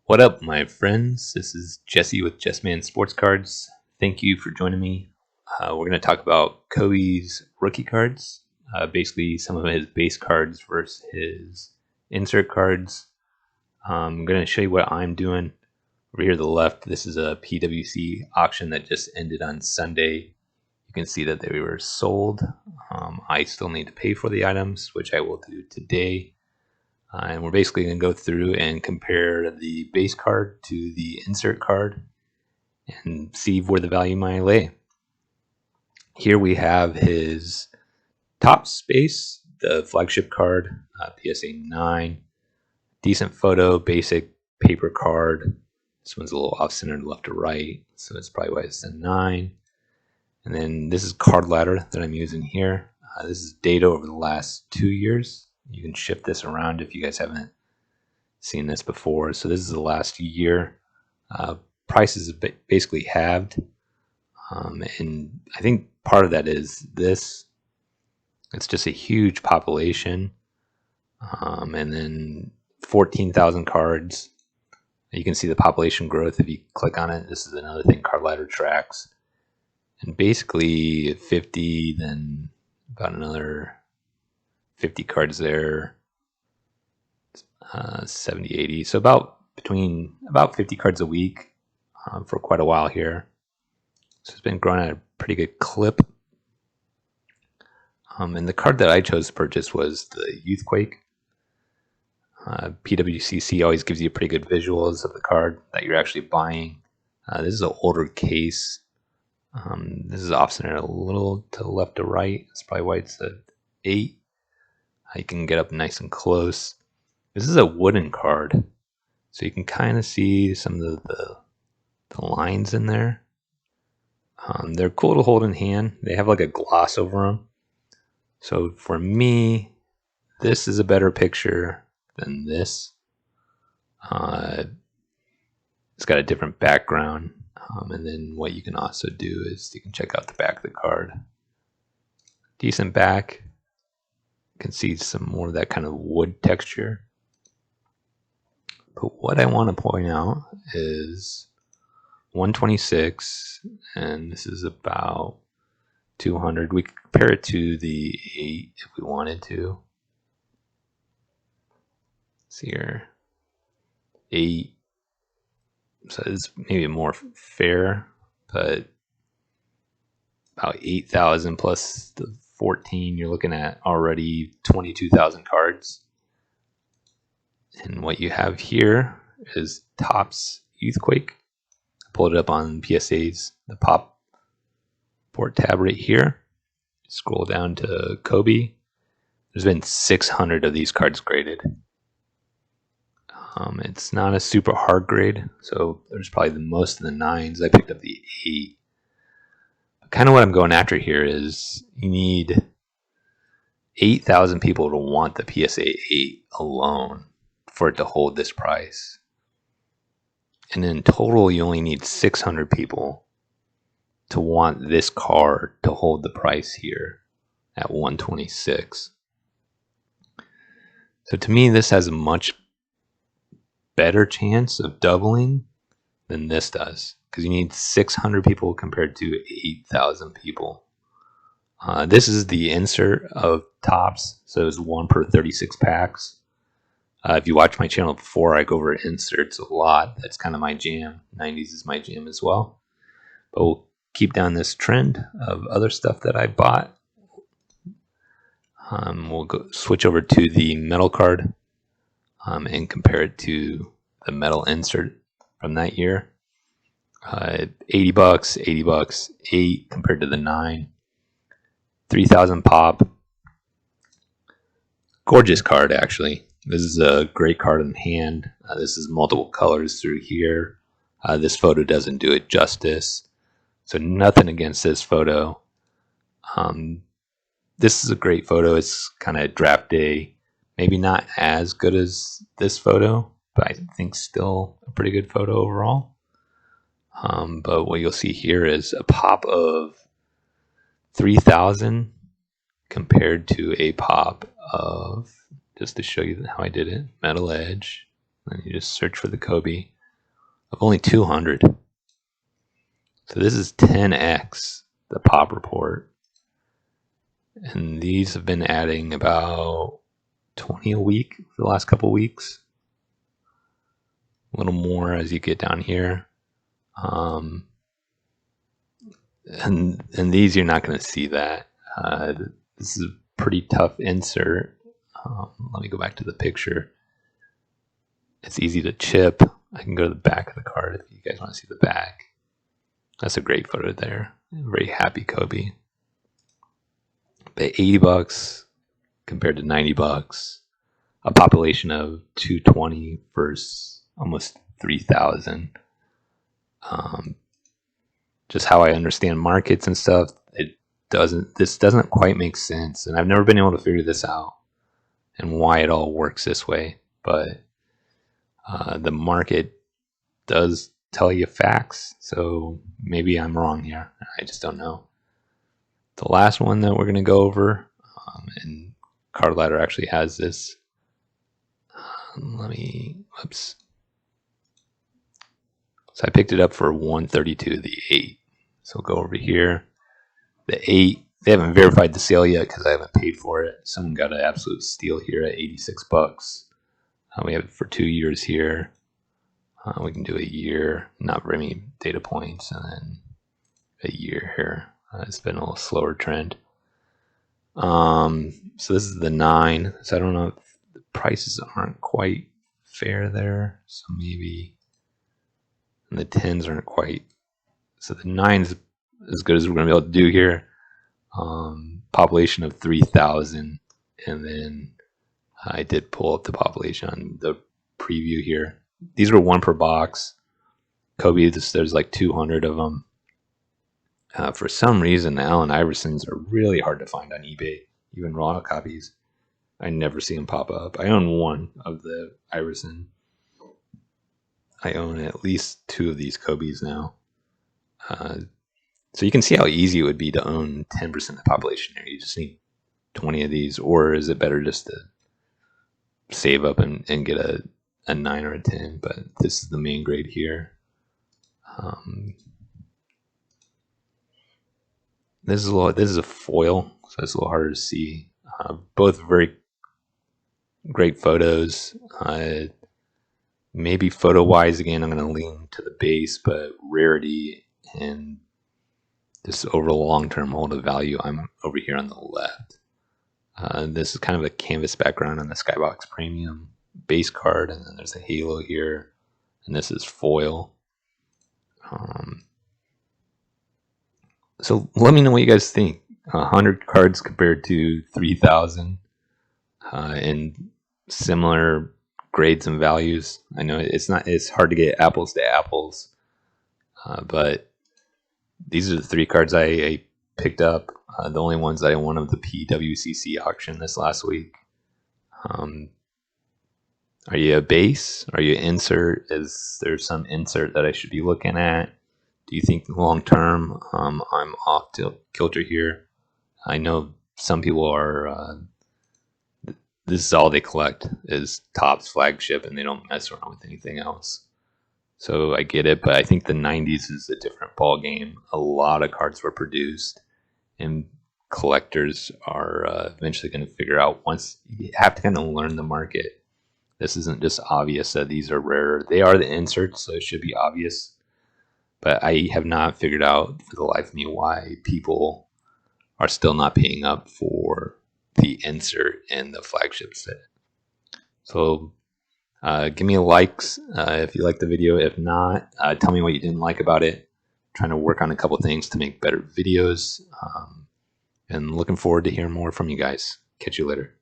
What up, my friends? This is Jesse with Jessman Sports Cards. Thank you for joining me. We're going to talk about Kobe's rookie cards, basically some of his base cards versus his insert cards. I'm going to show you what I'm doing. Over here to the left, this is a PWC auction that just ended on Sunday. You can see that they were sold. I still need to pay for the items, which I will do today. And we're basically going to go through and compare the base card to the insert card and see where the value might lay. Here we have his top space, the flagship card, PSA 9. Decent photo, basic paper card. This one's a little off-centered left to right, so it's probably why it's a 9. And then this is card ladder that I'm using here. This is data over the last 2 years. You can shift this around if you guys haven't seen this before. So this is the last year. Prices have basically halved. And I think part of that is this. It's just a huge population. And then 14,000 cards. You can see the population growth if you click on it. This is another thing card ladder tracks. And basically 50, then about another 50 cards there, 70, 80. So about 50 cards a week for quite a while here. So it's been growing at a pretty good clip. And the card that I chose to purchase was the Youthquake. PWCC always gives you pretty good visuals of the card that you're actually buying. This is an older case. This is off-centered a little to the left to right. That's probably why it's an 8. You can get up nice and close. This is a wooden card, so you can kind of see some of the lines in there. They're cool to hold in hand. They have like a gloss over them. So for me, this is a better picture than this. It's got a different background. And then what you can also do is you can check out the back of the card. Decent back. You can see some more of that kind of wood texture. But what I want to point out is 126, and this is about 200. We could compare it to the 8 if we wanted to. See here, 8. So it's maybe more fair, but about 8,000 plus the 14, you're looking at already 22,000 cards. And what you have here is Topps Youthquake. I pulled it up on PSA's, the pop port tab right here. Scroll down to Kobe. There's been 600 of these cards graded. It's not a super hard grade, so there's probably the most of the 9s. I picked up the 8. Kind of what I'm going after here is you need 8,000 people to want the PSA 8 alone for it to hold this price. And in total, you only need 600 people to want this card to hold the price here at 126. So to me, this has a much better chance of doubling than this does, because you need 600 people compared to 8,000 people. This is the insert of Topps, so it's 1 per 36 packs. If you watch my channel before, I go over inserts a lot. That's kind of my jam. 90s is my jam as well. But we'll keep down this trend of other stuff that I bought. We'll switch over to the metal card and compare it to the metal insert from that year. $80, $80, 8 compared to the 9. 3,000 pop. Gorgeous card, actually. This is a great card in hand. This is multiple colors through here. This photo doesn't do it justice. So nothing against this photo. This is a great photo. It's kind of draft day. Maybe not as good as this photo, but I think still a pretty good photo overall. But what you'll see here is a pop of 3,000 compared to a pop of, just to show you how I did it, metal edge. Then you just search for the Kobe. of only 200. So this is 10x the pop report. And these have been adding about 20 a week for the last couple weeks. A little more as you get down here. And these, you're not going to see that. This is a pretty tough insert. Let me go back to the picture. It's easy to chip. I can go to the back of the card if you guys want to see the back. That's a great photo there. Very happy Kobe. But $80 compared to $90. A population of 220 versus almost 3,000. Just how I understand markets and stuff, this doesn't quite make sense, and I've never been able to figure this out and why it all works this way. But the market does tell you facts, so maybe I'm wrong here. I just don't know. The last one that we're going to go over, and Card Ladder actually has this. Whoops. So I picked it up for 132, the 8. So we'll go over here. The 8, they haven't verified the sale yet because I haven't paid for it. Someone got an absolute steal here at $86. We have it for 2 years here. We can do a year, not very many data points, and then a year here. It's been a little slower trend. So this is the 9. So I don't know if the prices aren't quite fair there. So maybe. And the 10s aren't quite. So the 9's as good as we're going to be able to do here. Population of 3,000. And then I did pull up the population on the preview here. These were 1 per box. Kobe, there's like 200 of them. For some reason, the Allen Iversons are really hard to find on eBay. Even raw copies. I never see them pop up. I own 1 of the Iverson. I own at least 2 of these Kobe's now. So you can see how easy it would be to own 10% of the population here. You just need 20 of these, or is it better just to save up and get a 9 or a 10? But this is the main grade here. This is a foil, so it's a little harder to see. Both very great photos. Maybe photo-wise, again, I'm going to lean to the base, but rarity and just over the long-term hold of value, I'm over here on the left. This is kind of a canvas background on the Skybox Premium base card, and then there's a halo here, and this is foil. So let me know what you guys think. 100 cards compared to 3,000 in similar grades and values. I know it's hard to get apples to apples, but these are the 3 cards I picked up. The only ones that I won of the PWCC auction this last week. Are you a base? Are you an insert? Is there some insert that I should be looking at? Do you think long term I'm off kilter here? I know some people are. This is all they collect is Topps flagship, and they don't mess around with anything else. So I get it, but I think the 90s is a different ball game. A lot of cards were produced, and collectors are eventually going to figure out, once you have to kind of learn the market. This isn't just obvious that these are rare. They are the inserts, so it should be obvious. But I have not figured out for the life of me why people are still not paying up for the insert in the flagship set. So give me a likes if you like the video. If not, tell me what you didn't like about it. I'm trying to work on a couple things to make better videos. And looking forward to hearing more from you guys. Catch you later.